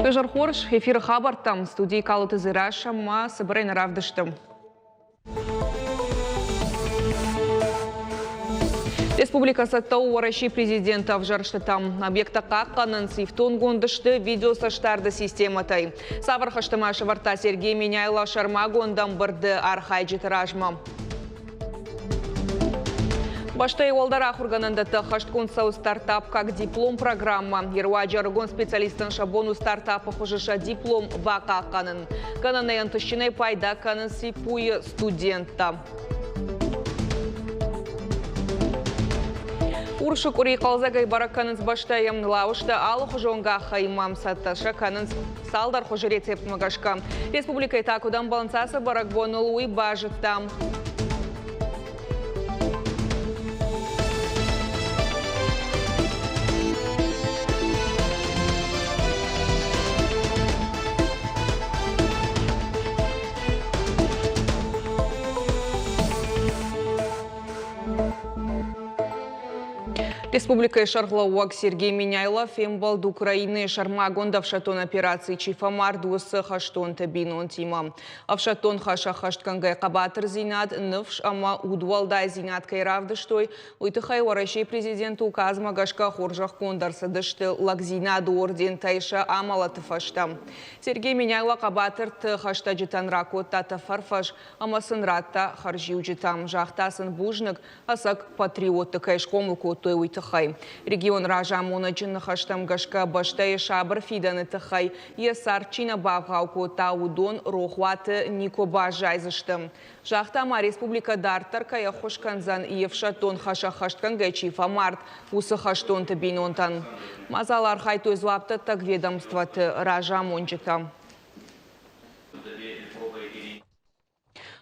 Пежар хорш, эфир хабартам, студии калуты зираша, ма собрай наравдыштым. Республика Саттау России президента в жарштатам объекта какканын сифтон гондышты видео соштарды систематай. Савархаштыма шаварта Сергей Меняйла шарма гондам бырды архайджи тиражма. Баштай олдара хурганында тахашткон сау стартап как диплом программа. Ерва жаргон специалистын шабону стартапы хужиша диплом вака канын. Кананайын тышчинай пайда канын сипуи студента. Уршық үрей қалзагай баракканынс баштайым лауышта алы хужонга хаймам сатташа канынс салдар хужы рецепт магашка. Республика Итакудан балансасы баракбонул уй бажыттам. Республика Шарглауак Сергей Меняйлов фембалд Украины шармагонда в шатон операции Чифамар дусы хаштон табинон тима. А в шатон хаша хашткангай кабатыр зинат нывш ама удвалдай зинат кайравдыштой уйтыхай варашей президенту указ магашка хоржах кондарса дышты лагзинаду орден тайша амалаты фаштам. Сергей Меняйлов кабатыр ты хашта житан ракот тата фарфаш ама сынратта харжиу житам. Жахтасын бужнык асак патриотты кайшкому котой уйты. Регион ражамуна джинна хаштам гашка баштай шабр фиданы тахай есарчина бавгауку таудон рохваты никоба жайзыштым. Жахтама республика дартарка я хошканзан евшатон хаша хашткан гайчифа март усы хаштон табинонтан. Мазалар хайтой злапты так ведомстваты ражамунчита.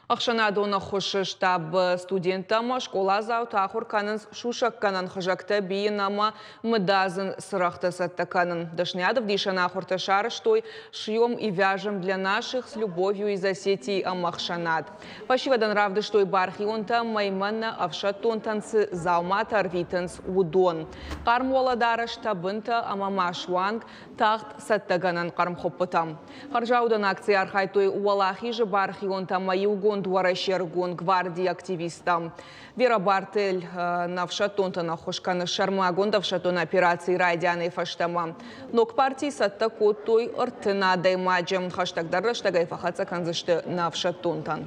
Ахшанадона хошы штаб студентама школа зауты ахур канынс шушак канан хажакта бейінама мыдазын сырахты сатта канын. Дашнядов дишана ахурта шарыштой шьем и вяжем для наших с любовью из Осетии амахшанад. Пашивадан равды штой бархионта майманна авшатон танцы заумат арвитанс удон. Кармуала дара штабынта амамашуанг тахт саттаганан кармхоппытам. Харжаудан акция архайтой уалахи же бархионта майугон дуарашергон гвардии активистам. Вера Бартель навшатонта на хошканы шармагон давшатон операции райдяны фаштама. Но к партии сатта котой артына даймаджем хаштаг дарраштагай фахаца канзышты навшатонтан.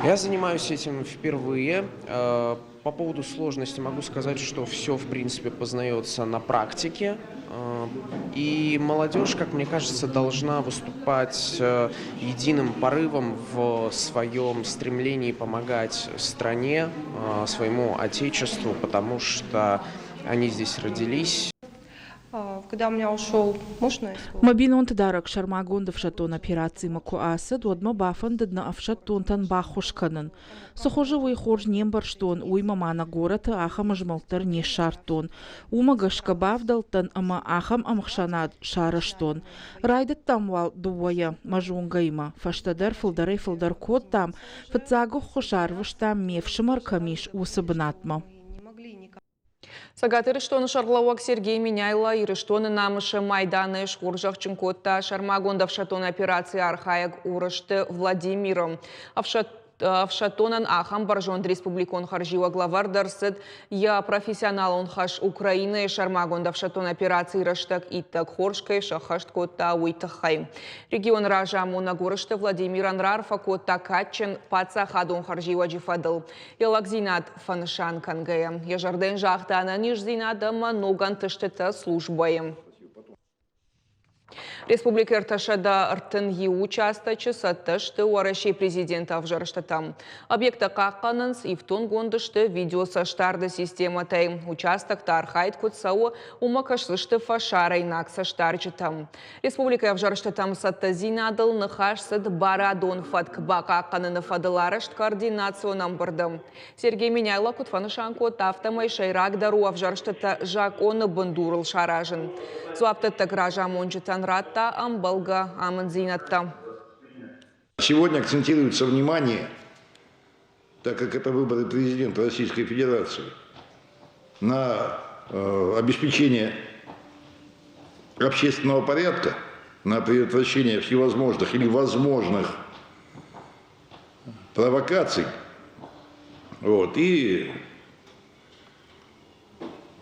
Я занимаюсь этим впервые. По поводу сложности могу сказать, что все, в принципе, познается на практике. И молодежь, как мне кажется, должна выступать единым порывом в своем стремлении помогать стране, своему отечеству, потому что они здесь родились. Когда у меня ушел муж на исход. Мабинон тадарак шармагон в шатон операции Макуаса, дуадма бафан дадна авшатон тан бахушканын. Сухожевый хож нембарштон, уйма мана гората ахам жмалтар не шартон. Умагашка бавдалтан ама ахам амхшанад шараштон. Райдат там вал дуая мажунгайма. Фаштадар филдар кот там, фатзагу хошарваш там мевшимар камиш усабнатма. Сагатыры штоны шарглауак Сергей Меняйла и штоны намышы майданы шкуржах чынкотта шармагондав шатон операции архаяк урышты Владимиром. Авшатонан ахам баржон республикон харжива главар дарсыд я профессионал он хаш Украины шармагондав шатон операции раштак и так хоршкой шахашт котта уйтахай. Регион ражамуна горышты Владимир Анрарфа котта качен паца хадон харжива джифадыл. Елагзинат фанышан кангая. Ежарден жахтана нижзинадама ноган тыштыта службаем. Республика Ирташада Артын участачы сатташты уарашей президента авжарыштатам. Объекта какканынс ифтон гондышты видео саштарды систематай. Участокта архайт кутсау умакашлышты фашарай наксаштарчытам. Республика авжарыштатам саттазинадыл нахашсыд барадон фаткба какканын фадыларышт координационам бырдым. Сергей Меняйла кутфанышанко тафтамай шайрак дару авжарыштата жак оны бандурыл шаражын. Зуаптатта гража мончытан ратта амбалга аманзинатта. Сегодня акцентируется внимание, так как это выборы президента Российской Федерации, на обеспечение общественного порядка, на предотвращение всевозможных или возможных провокаций, вот, и,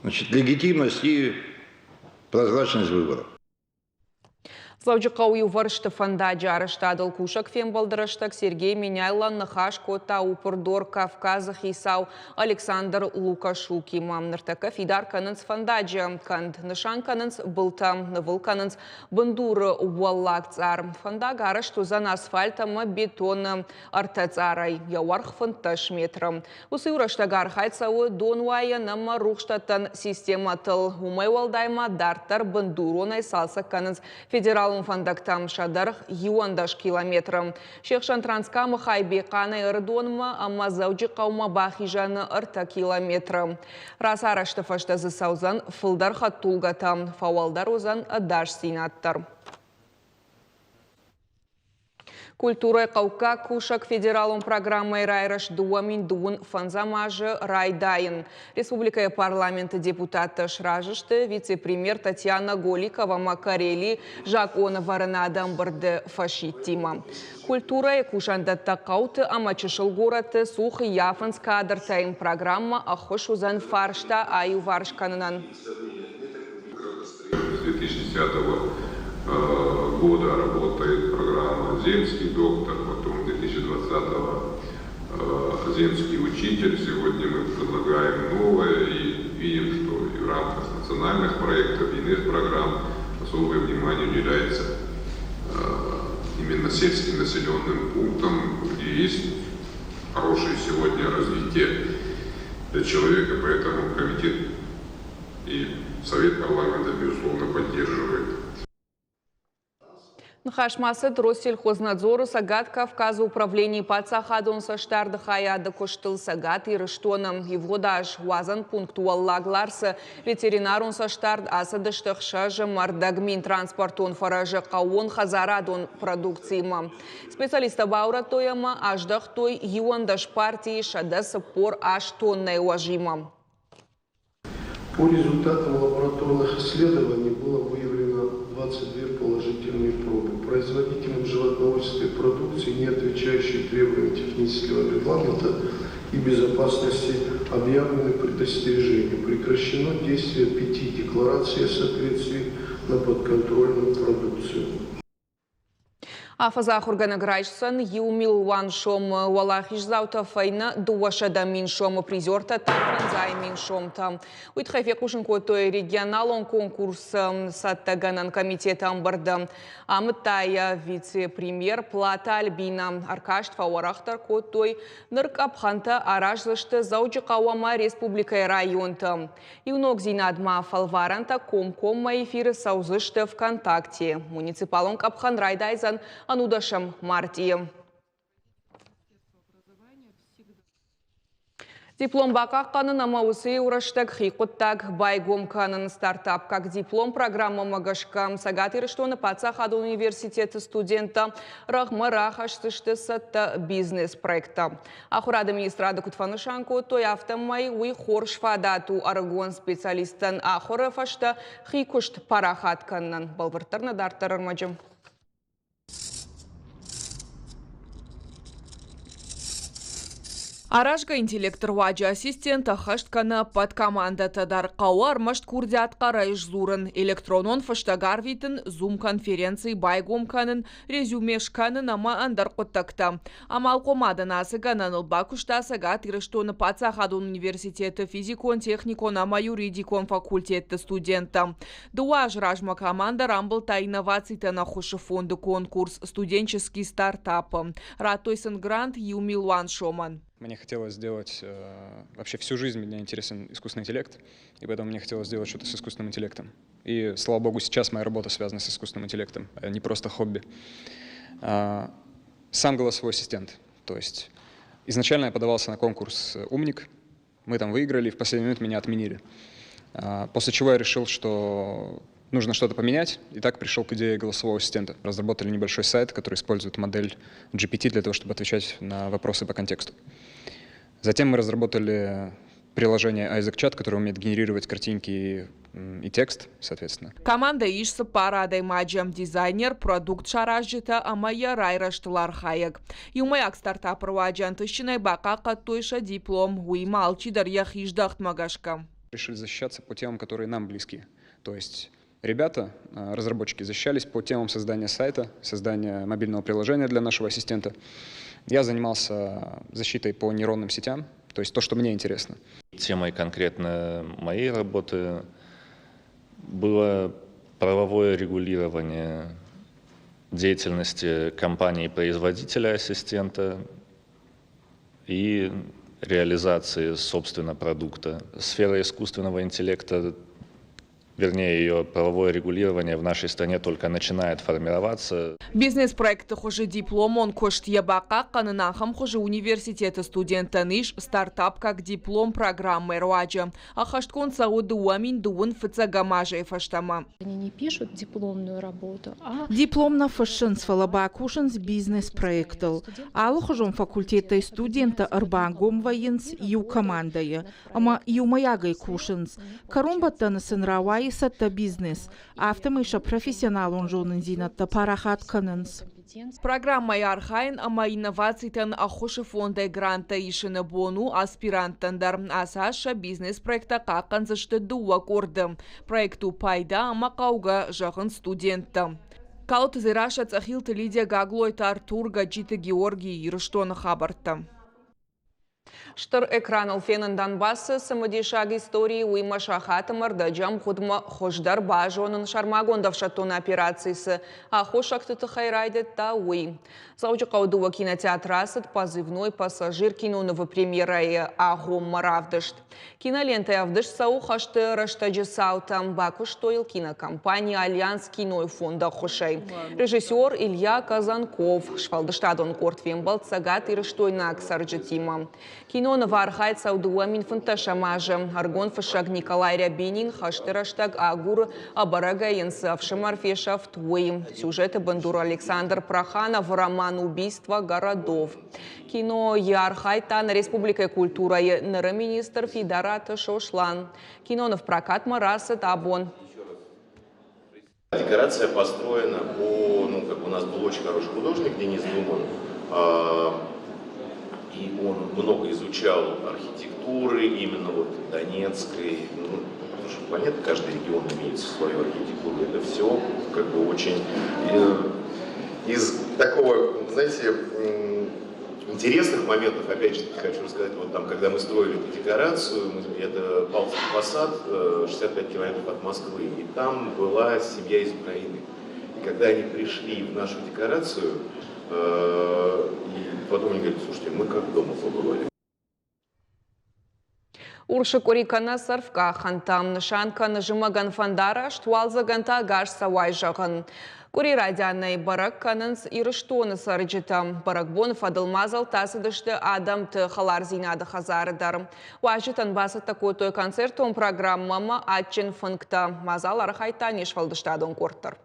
значит, легитимность и прозрачность выборов. Славджикауи варшты фандаджи араштадыл кушак фембалдырыштак Сергей Миняйло нахаш кота упордор Кавказ хисау Александр Лукашуки мамныртака фидар канынс фандаджи канд нышан канынс былтам навыл канынс бандуры уаллак цар фандаг арашту зан асфальтама бетон артацарай яуарх фанташ метром. Усы ураштагар хайцауы донуая нама рухштатан система тыл умайвалдайма дартар бандуронай салса канынс федерал фандактам шадарх юандаш километром. Шехшан транскамы хайбеканы ырдонма, ама зауджи қаума бахижаны ырта километром. Рас арашты фаштазы саузан фылдар хаттулгатам, фауалдар озан адаш синаттар. Культура қаука кушак федералум программы райраш дуамин дуын фанзамажы райдайын. Республика парламенты депутаты шражышты вице-премьер Татьяна Голикова Макарели Жакона Варанадам барды фашиттима. Культура кушанда тақауты амачышыл гораты сух яфанс кадр тайм программа ахош узан фаршта аю варшканынан. С 2010 года работает программа «Земский доктор», потом 2020-го «Земский учитель». Сегодня мы предлагаем новое и видим, что и в рамках национальных проектов, и иных программ особое внимание уделяется именно сельским населенным пунктам, где есть хорошее сегодня развитие для человека, поэтому комитет и Совет парламента, безусловно, поддерживает. Нахашмасы Россельхознадзору сагат Кавказа управление пацахадон саштарды хаяды коштыл сагат ирыштоным. Его даж вазан пунктуаллагларсы ветеринарун саштард асадыштық шажы мардагмин транспортон фаражы қауын хазарадон продукцияма. Специалиста баура тояма аждах той юандаш партии шадасы пор аж тонной уважима. По результатам лабораторных исследований было выявлено 22 положительные пробы. Производителям животноводческой продукции, не отвечающей требованиям технического регламента и безопасности, объявлены предостережения. Прекращено действие 5 деклараций о соответствии на подконтрольную продукцию. Афазах органаграйшсан юмил ван шом валахиш заута файна дуашада мин шом призерта тафринзай мин шом там. Уитхайфе кушин котой регионалон конкурс саттаганан комитетам бардам. Амытая вице-премьер Плата Альбина Аркашт фауарахтар котой нырк абханта аражлышты зауджи кауама республика районта. Юнок зинадма фалваранта комкомма эфиры саузышты ВКонтакте. Муниципалон абхан райдайзан анудашам мартием. Диплом бақаққанын амауысы ураштаг хиқуттаг байгом канын стартап как диплом программа магашкам сагат ирыштоны Пацахад университеты студента рахма рахаштышты сатта бизнес проекта. Ахурады министрады Кутфанышанко той автомай уй хорш фадату арагон специалистан ахуры фашта хиқушт парахат каннан. Балвыртарна дартар армаджым. Арашка интеллектор ваджа ассистента хашткана под команда тадар қауар машт курдят қарайш зурын. Электронон фаштагар витін зум конференции байгом канын резюмеш канын ама андар қоттакта. Амал комадан асыганан ылбакушта сагат ирыштоны Пацахадон университеты физикон техникон ама юридикон факультетті студента. Дуаж ражма команда рамбыл та инноваций на хуши фонды конкурс студенческий стартап. Ратойсын грант Юмил Ван Шоман. Мне хотелось сделать, вообще всю жизнь мне интересен искусственный интеллект, и поэтому мне хотелось сделать что-то с искусственным интеллектом. И, слава богу, сейчас моя работа связана с искусственным интеллектом, а не просто хобби. Сам голосовой ассистент, то есть изначально я подавался на конкурс «Умник», мы там выиграли, и в последний момент меня отменили. После чего я решил, что нужно что-то поменять, и так пришел к идее голосового ассистента. Разработали небольшой сайт, который использует модель GPT для того, чтобы отвечать на вопросы по контексту. Затем мы разработали приложение Isaac Chat, которое умеет генерировать картинки и текст, соответственно. Команда ишсы парадай маджам дизайнер, продукт шаражита, амая райраштылар хаяк. Юмаяк стартап руаджан тыщинай бака каттойша диплом, уйма алчидар яхиждахт магашка. Решили защищаться по темам, которые нам близки. То есть ребята, разработчики, защищались по темам создания сайта, создания мобильного приложения для нашего ассистента. Я занимался защитой по нейронным сетям, то есть то, что мне интересно. Темой конкретно моей работы было правовое регулирование деятельности компании-производителя ассистента и реализации, собственно, продукта. Сфера искусственного интеллекта, вернее, ее правовое регулирование в нашей стране только начинает формироваться. Бизнес-проекты хуже диплом, он кошт ебака, канынахам хуже университета студента ниш, стартап как диплом программы руаджа. А хашткон сауды уамин дуын фыцагамажа и фаштама. Они не пишут дипломную работу, а... Дипломна фашинс фалабакушинс бизнес-проектл. Алы хожом факультета студента арбангом воинс ю командая. Ама ю маягай кушинс. Карумбаттаны сынравай сатта бизнес. Автомыша профессионал он жонын зинатта парахат канынс. Программа Ярхайн ама инновациятан ахоши фонда гранта ишина бону аспиранттандар. Асаша бизнес-проекта какан зашты дуа корды. Проекту пайда ама кауга жағын студентта. Калт зираша цахилты Лидия Гаглой Артур Гаджиты Георгий Ирыштоны хабарта. Штыр экран алфенын Донбассы самодешаг истории уйма шахатымыр даджам худма хождар бажонын шармагондав шатон операциясы, а хошакты хайрайды та уй. Заучы қаудуа кинотеатрасыд позывной пассажир киноновы премьерае Ахом Маравдышт. Кинолента явдыш сау хашты раштаджы саутам бакуш тоил кинокомпания Альянс кино фонда хошай. Режиссер Илья Казанков швалдыштадон кортвембал цагат и раштойна аксарджетима. Кино вархайт саудуа минфунта шамажа. Аргон фашаг Николай Рябинин хашты раштаг агур абарага янсав шамарфешав твоим. Сюжеты Бандур Александр Проханов роман «Убийство городов». Кино Ярхайта на Республика культура министр Федерата Шошлан. Кино в прокат Мараса Табон. Декорация построена по, как у нас был очень хороший художник Денис Думан, и он много изучал архитектуры именно вот Донецкой. Потому что, понятно, каждый регион имеет свою архитектуру. Это все как бы очень из такого, знаете, интересных моментов, опять же, хочу рассказать, вот там, когда мы строили эту декорацию, это Павловский посад, 65 километров от Москвы, и там была семья из Украины. И когда они пришли в нашу декорацию, и потом они говорят: слушайте, мы как дома побывали. Уршы корикана сарфка хантам нышанка нажимаган фандара штуалзаганта гаш савай жағын. Кури радианай барак канынс ирыштоны сарыджита. Баракбон фадылмазал тасыдышты адам ты халар зинады хазарыдар. Уажитан басы такой той концертон программама атчен функта. Мазал архайта нешвалдыштадон корттар.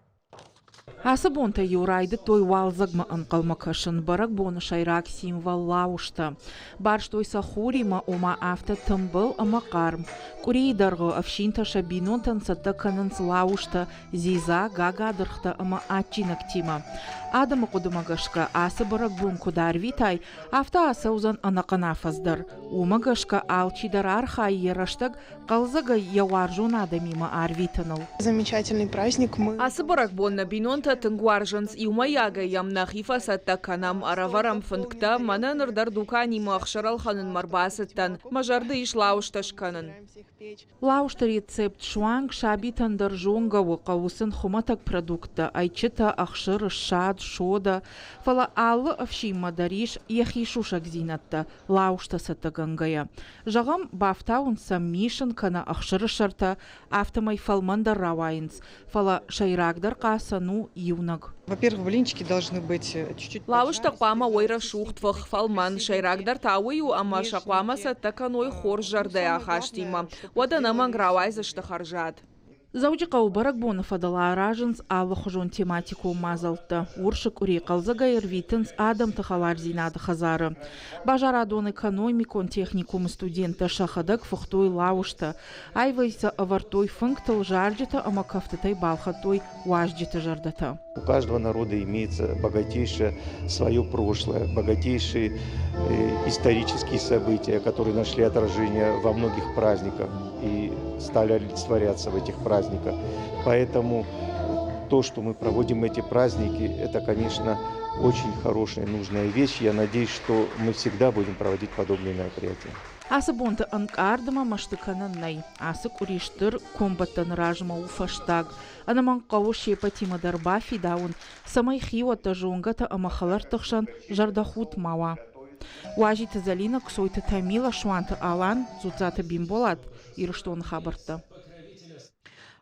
Асабонта юрайды той валзагма анқалмакашын барак боны шайрак символ лаушта. Барш той сахурима ома афта тымбыл амақарм. Курейдарғы афшинта шабинонтан сатта канынс лаушта зиза гагадырхта ама атчинактима. Адамы кудымагашка асы барак бун кудар витай афта асаузан анақанафаздар. Умагашка алчидар архай ераштаг қалзага яваржун адамима арвитаныл. Замечательный праздник. Асы барак бонна бинонта тынгуаржанс и умаяга ямнахифа сатта канам араварам функта мананырдар дукани махшарал ханын марбасыттан мажарды иш лаушташканын. Лаушта рецепт шуанг шабитандар жонгавы қауысын хуматак продукта айчыта ахшыр шад шода фала алы афши мадариш яхишушак зинатта лаушта сатагангая. Жағам бафтаун саммишын кана ахшыр шарта автомай фалмандар равайнс фала шайрагдар қасану юнаг. Во-первых, блинчики должны быть чуть-чуть... Лаушта қвама ойра шухтвах фалман шайрагдар тауию ама шақвама саттаканой хор жарды ахаштима. Ода наман гравайзышты харжат. Зауджи қаубарак боны фадала аражынс алы хожон тематику мазалты. Уршик ури қалзага ирвитінс адам тахалар зинады хазары. Бажарадон экономикон техникум студенты шахадак фухтой лаушта. Айвайса авартой функтал жарджита, ама кафтатай балхатой важджита жардата. У каждого народа имеется богатейшее свое прошлое, богатейшие исторические события, которые нашли отражение во многих праздниках и стали олицетворяться в этих праздниках. Поэтому то, что мы проводим эти праздники, это, конечно, очень хорошая и нужная вещь. Я надеюсь, что мы всегда будем проводить подобные мероприятия. Асы бонты анкардыма маштыканыннай. Асы куриштыр комбаттан ражма уфаштаг. Анаман қауы шепа тимадарба фидаун. Самай хиуата жонгата амахалар тықшан жардахут мава. Уажиты залина ксойты тамила шуанты алан зудзаты бимболат. Ирыштон хабарты.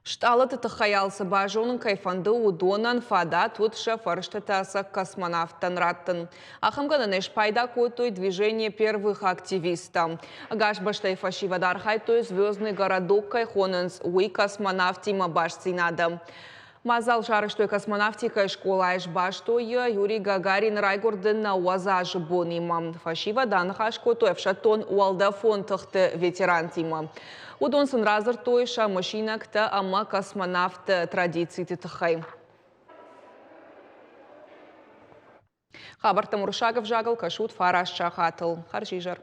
Шталы тытықайалсы бажуның кайфанды удонан фада тутша фарштатаса космонавтан раттын. Ахымганын эш пайда койтой движение первых активистов. Гашбаштай фашивадар хайтой звездный городок кайхонынс уй космонавтима башцинады. Мазал жарыштой космонавтика школа баштой Юрий Гагарин райгордын на уазажы бонима. Фашивадан хашкотой фшатон уалдафон тыхты ветеран тима. Удонсын разыр тойша машинакта ама космонавт традиции тытықай. Хабарта Муршагов жагыл кашут фараш чахатыл. Харжижар.